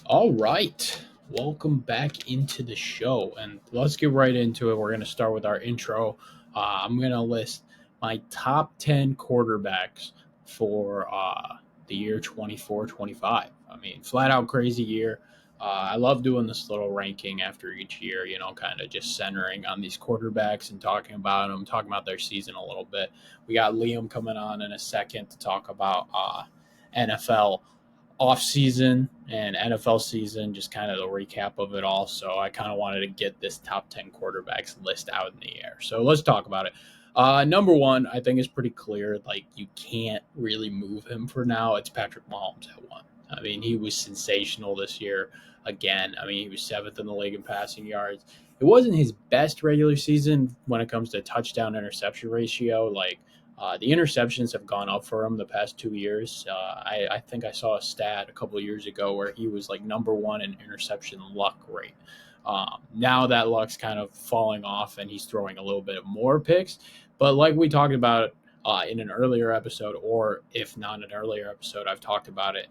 All right. Welcome back into the show. And let's get right into it. We're going to start with our intro. I'm going to list my top 10 quarterbacks for the year 24-25. I mean, flat out crazy year. I love doing this little ranking after each year, kind of just centering on these quarterbacks and talking about them, talking about their season a little bit. We got Liam coming on in a second to talk about NFL off season and NFL season, just kind of the recap of it all. So I kind of wanted to get this top 10 quarterbacks list out in the air. So let's talk about it. Number one, I think is pretty clear. Like, you can't really move him for now. It's Patrick Mahomes at one. I mean, he was sensational this year. Again, I mean, he was seventh in the league in passing yards. It wasn't his best regular season when it comes to touchdown interception ratio. The interceptions have gone up for him the past 2 years. I think I saw a stat a couple of years ago where he was like number one in interception luck rate. Now that luck's kind of falling off and he's throwing a little bit more picks. But like we talked about in an earlier episode, or if not an earlier episode, I've talked about it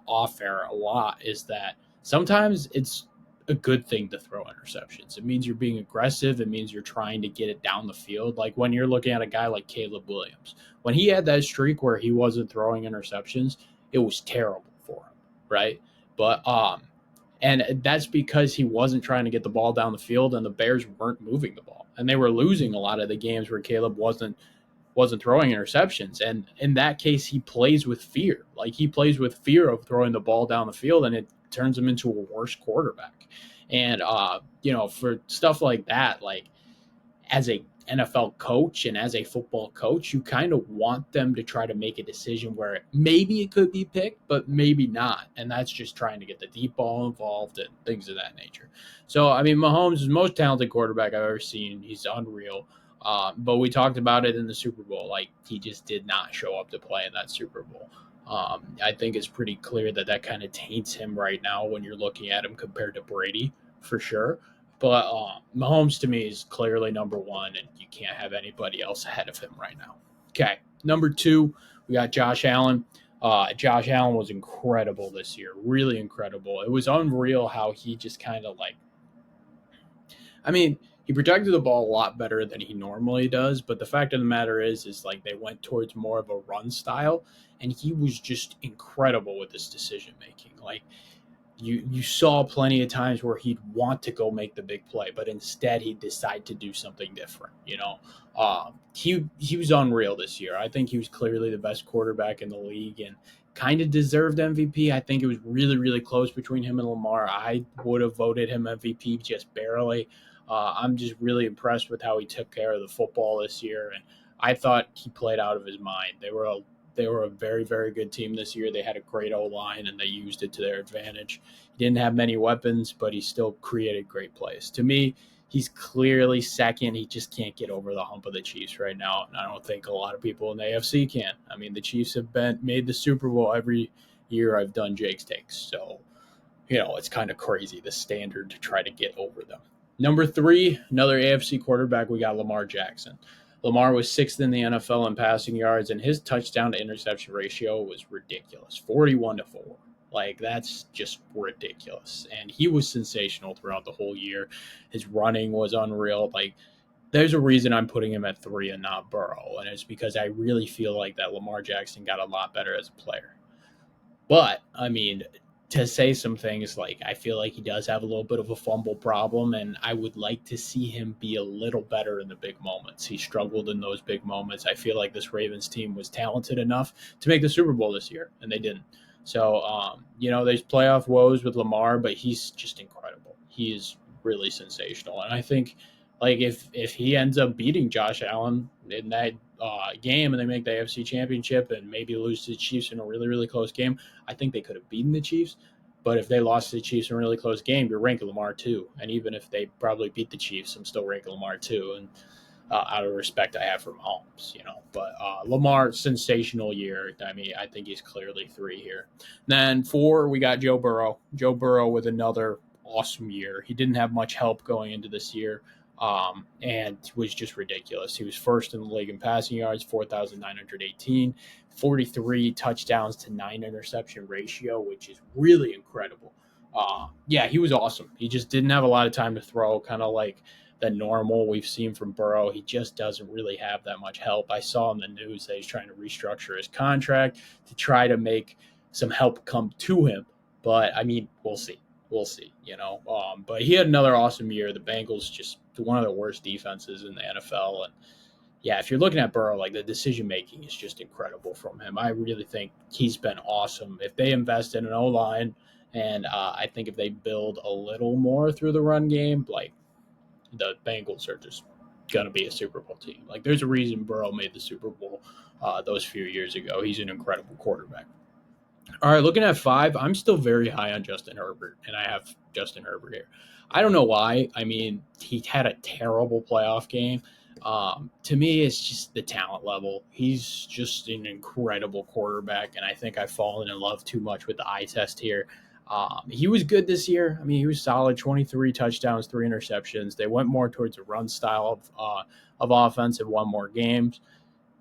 off air a lot, is that sometimes it's a good thing to throw interceptions. It means you're being aggressive. It means you're trying to get it down the field. Like when you're looking at a guy like Caleb Williams, when he had that streak where he wasn't throwing interceptions, it was terrible for him, right? But and that's because he wasn't trying to get the ball down the field, and the Bears weren't moving the ball, and they were losing a lot of the games where Caleb wasn't throwing interceptions. And in that case, he plays with fear. Like, he plays with fear of throwing the ball down the field, and it turns him into a worse quarterback. And for stuff like that, like, as a NFL coach and as a football coach, you kind of want them to try to make a decision where maybe it could be picked, but maybe not. And that's just trying to get the deep ball involved and things of that nature. So, I mean, Mahomes is the most talented quarterback I've ever seen. He's unreal. But we talked about it in the Super Bowl. Like, he just did not show up to play in that Super Bowl. I think it's pretty clear that kind of taints him right now when you're looking at him compared to Brady, for sure. But Mahomes to me is clearly number one, and you can't have anybody else ahead of him right now. Okay, number two, we got Josh Allen. Josh Allen was incredible this year, really incredible. It was unreal how he just kind of like, I mean, he protected the ball a lot better than he normally does. But the fact of the matter is like they went towards more of a run style, and he was just incredible with his decision making. Like, you saw plenty of times where he'd want to go make the big play, but instead he'd decide to do something different. He was unreal this year. I think he was clearly the best quarterback in the league and kind of deserved MVP. I think it was really, really close between him and Lamar. I would have voted him MVP just barely. I'm just really impressed with how he took care of the football this year, and I thought he played out of his mind. They were a very, very good team this year. They had a great O line and they used it to their advantage. He didn't have many weapons, but he still created great plays. To me, he's clearly second. He just can't get over the hump of the Chiefs right now, and I don't think a lot of people in the AFC can. I mean, the Chiefs have made the Super Bowl every year I've done Jake's takes, so it's kind of crazy the standard to try to get over them. Number three, another AFC quarterback, we got Lamar Jackson. Lamar was sixth in the NFL in passing yards, and his touchdown to interception ratio was ridiculous, 41-4. Like, that's just ridiculous. And he was sensational throughout the whole year. His running was unreal. Like, there's a reason I'm putting him at three and not Burrow, and it's because I really feel like that Lamar Jackson got a lot better as a player. But I mean, to say some things, like, I feel like he does have a little bit of a fumble problem, and I would like to see him be a little better in the big moments. He struggled in those big moments. I feel like this Ravens team was talented enough to make the Super Bowl this year, and they didn't. So, there's playoff woes with Lamar, but he's just incredible. He is really sensational, and I think, like, if he ends up beating Josh Allen in that game and they make the AFC Championship and maybe lose to the Chiefs in a really, really close game, I think they could have beaten the Chiefs. But if they lost to the Chiefs in a really close game, you're ranking Lamar too. And even if they probably beat the Chiefs, I'm still ranking Lamar too. And out of respect I have for Mahomes. But Lamar, sensational year. I mean, I think he's clearly three here. Then four, we got Joe Burrow. Joe Burrow with another awesome year. He didn't have much help going into this year. And was just ridiculous. He was first in the league in passing yards, 4,918, 43 touchdowns to 9 interception ratio, which is really incredible. Yeah, he was awesome. He just didn't have a lot of time to throw, kind of like the normal we've seen from Burrow. He just doesn't really have that much help. I saw in the news that he's trying to restructure his contract to try to make some help come to him. But I mean, we'll see. We'll see, But he had another awesome year. The Bengals just one of the worst defenses in the NFL, and yeah, if you're looking at Burrow, like the decision making is just incredible from him. I really think he's been awesome. If they invest in an O line, and I think if they build a little more through the run game, like the Bengals are just gonna be a Super Bowl team. Like there's a reason Burrow made the Super Bowl those few years ago. He's an incredible quarterback. All right, looking at 5, I'm still very high on Justin Herbert, and I have Justin Herbert here. I don't know why. I mean, he had a terrible playoff game. To me, it's just the talent level. He's just an incredible quarterback, and I think I've fallen in love too much with the eye test here. He was good this year. I mean, he was solid 23 touchdowns, 3 interceptions. They went more towards a run style of offense and won more games.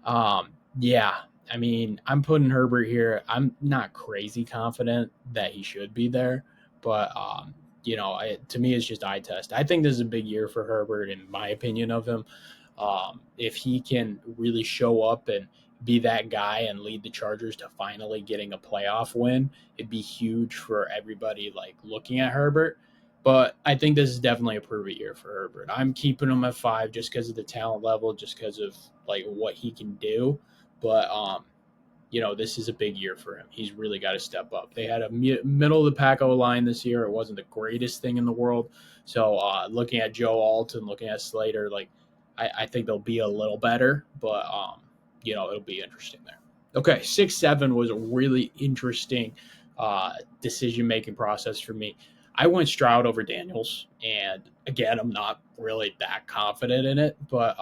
Yeah, I mean, I'm putting Herbert here. I'm not crazy confident that he should be there, but to me, it's just eye test. I think this is a big year for Herbert, in my opinion of him. If he can really show up and be that guy and lead the Chargers to finally getting a playoff win, it'd be huge for everybody like looking at Herbert. But I think this is definitely a prove it year for Herbert. I'm keeping him at 5 just because of the talent level, just because of like what he can do. But this is a big year for him. He's really got to step up. They had a middle of the pack O line this year. It wasn't the greatest thing in the world. So looking at Joe Alton, looking at Slater, like I think they'll be a little better, but it'll be interesting there. Okay, 6-7 was a really interesting decision making process for me. I went Stroud over Daniels, and again, I'm not really that confident in it, but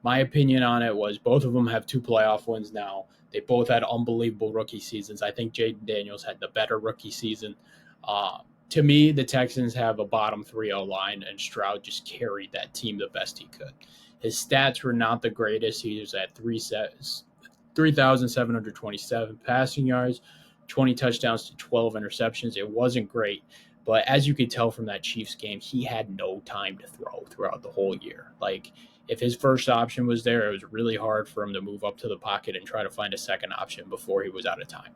my opinion on it was both of them have 2 playoff wins now. They both had unbelievable rookie seasons. I think Jaden Daniels had the better rookie season. To me, the Texans have a bottom 3-0 line, and Stroud just carried that team the best he could. His stats were not the greatest. He was at 3,727 passing yards, 20 touchdowns to 12 interceptions. It wasn't great. But as you could tell from that Chiefs game, he had no time to throw throughout the whole year. Like, if his first option was there, it was really hard for him to move up to the pocket and try to find a second option before he was out of time.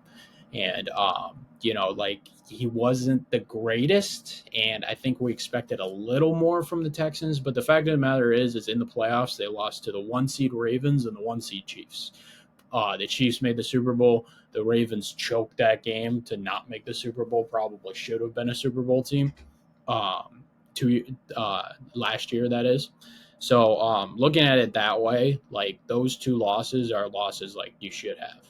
And, he wasn't the greatest. And I think we expected a little more from the Texans. But the fact of the matter is in the playoffs, they lost to the 1-seed Ravens and the 1-seed Chiefs. The Chiefs made the Super Bowl. The Ravens choked that game to not make the Super Bowl. Probably should have been a Super Bowl team. Last year, that is. So looking at it that way, like those 2 losses are losses like you should have.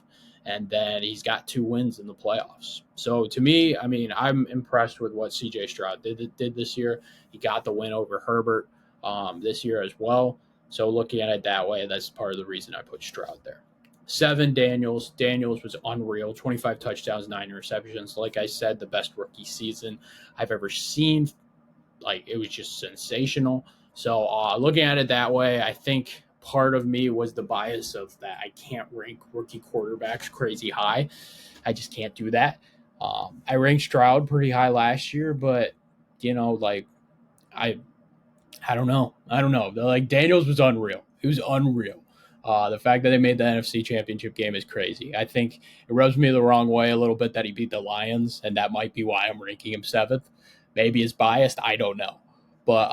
And then he's got 2 wins in the playoffs. So to me, I mean, I'm impressed with what CJ Stroud did this year. He got the win over Herbert this year as well. So looking at it that way, that's part of the reason I put Stroud there. 7, Daniels. Daniels was unreal. 25 touchdowns, 9 interceptions. Like I said, the best rookie season I've ever seen. Like, it was just sensational. So looking at it that way, I think part of me was the bias of that I can't rank rookie quarterbacks crazy high. I just can't do that. I ranked Stroud pretty high last year, but like I don't know. Like Daniels was unreal. He was unreal. The fact that they made the NFC Championship game is crazy. I think it rubs me the wrong way a little bit that he beat the Lions, and that might be why I'm ranking him 7th. Maybe it's biased. I don't know. But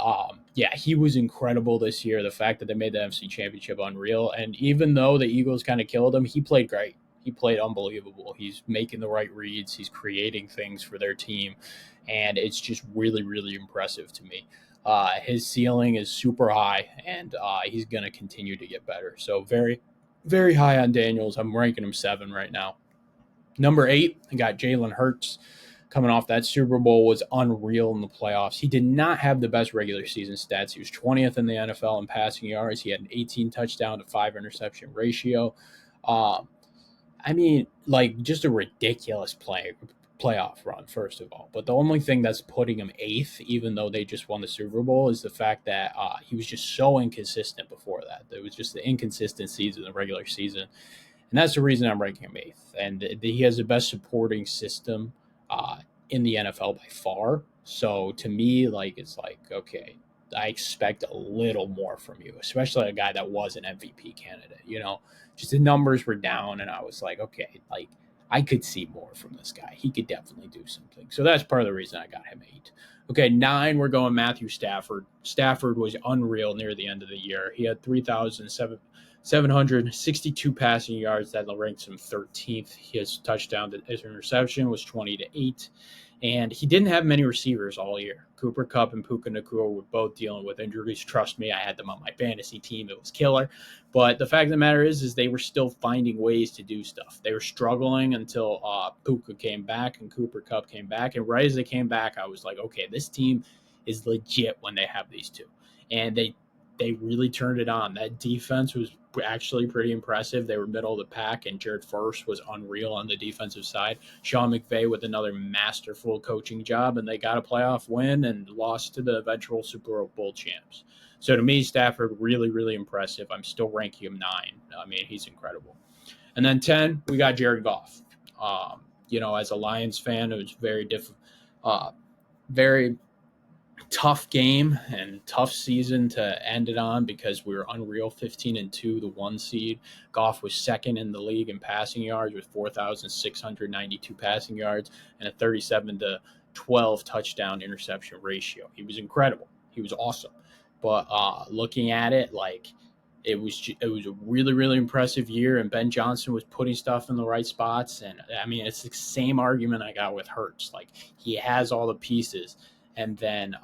yeah, he was incredible this year. The fact that they made the NFC Championship unreal. And even though the Eagles kind of killed him, he played great. He played unbelievable. He's making the right reads. He's creating things for their team. And it's just really, really impressive to me. His ceiling is super high, and he's going to continue to get better. So very, very high on Daniels. I'm ranking him 7 right now. Number 8, I got Jalen Hurts. Coming off that Super Bowl, was unreal in the playoffs. He did not have the best regular season stats. He was 20th in the NFL in passing yards. He had an 18 touchdown to 5 interception ratio. I mean, like, just a ridiculous playoff run, first of all. But the only thing that's putting him 8th, even though they just won the Super Bowl, is the fact that he was just so inconsistent before that. There was just the inconsistencies in the regular season. And that's the reason I'm ranking him 8th. And he has the best supporting system in the NFL by far. So to me, like, it's like, okay, I expect a little more from you, especially a guy that was an MVP candidate. Just the numbers were down, and I was like, okay, like I could see more from this guy. He could definitely do something. So that's part of the reason I got him 8. Okay, 9, we're going Matthew Stafford. Stafford was unreal near the end of the year. He had 3,762 passing yards. That ranks him 13th. His touchdown to his interception was 20-8. And he didn't have many receivers all year. Cooper Kupp and Puka Nacua were both dealing with injuries. Trust me, I had them on my fantasy team. It was killer. But the fact of the matter is they were still finding ways to do stuff. They were struggling until Puka came back and Cooper Kupp came back. And right as they came back, I was like, okay, this team is legit when they have these two. And they really turned it on. That defense was actually pretty impressive. They were middle of the pack, and Jared Verse was unreal on the defensive side. Sean McVay with another masterful coaching job, and they got a playoff win and lost to the eventual Super Bowl champs. So to me, Stafford, really, really impressive. I'm still ranking him 9. I mean, he's incredible. And then 10, we got Jared Goff. As a Lions fan, it was very tough game and tough season to end it on because we were unreal 15-2, the 1 seed. Goff was second in the league in passing yards with 4,692 passing yards and a 37-12 touchdown interception ratio. He was incredible. He was awesome. But looking at it, like it was a really, really impressive year, and Ben Johnson was putting stuff in the right spots. And I mean, it's the same argument I got with Hurts. Like, he has all the pieces. And then,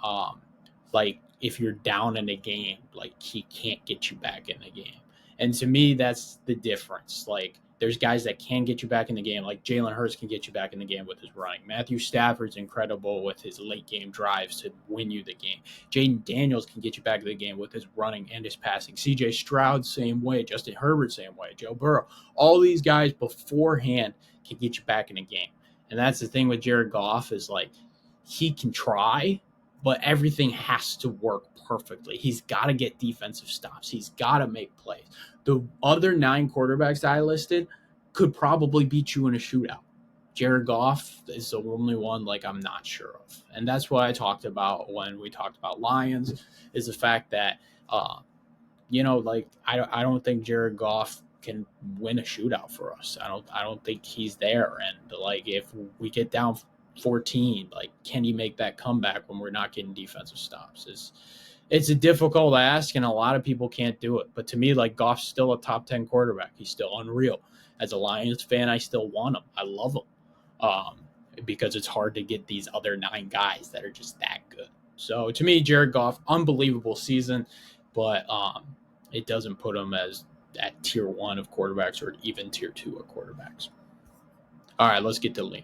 like, if you're down in a game, like, he can't get you back in the game. And to me, that's the difference. Like, there's guys that can get you back in the game. Like, Jalen Hurts can get you back in the game with his running. Matthew Stafford's incredible with his late game drives to win you the game. Jaden Daniels can get you back in the game with his running and his passing. CJ Stroud, same way. Justin Herbert, same way. Joe Burrow. All these guys beforehand can get you back in the game. And that's the thing with Jared Goff is, like, he can try, but everything has to work perfectly. He's got to get defensive stops. He's got to make plays. The other 9 quarterbacks I listed could probably beat you in a shootout. Jared Goff is the only one, like, I'm not sure of. And that's what I talked about when we talked about Lions, is the fact that, like, I don't think Jared Goff can win a shootout for us. I don't think he's there. And, like, if we get down 14, like, can you make that comeback when we're not getting defensive stops? It's a difficult ask, and a lot of people can't do it. But to me, like, Goff's still a top 10 quarterback. He's still unreal. As a Lions fan, I still want him. I love him because it's hard to get these other 9 guys that are just that good. So to me, Jared Goff, unbelievable season, but it doesn't put him as at tier 1 of quarterbacks or even tier 2 of quarterbacks. All right, let's get to Liam.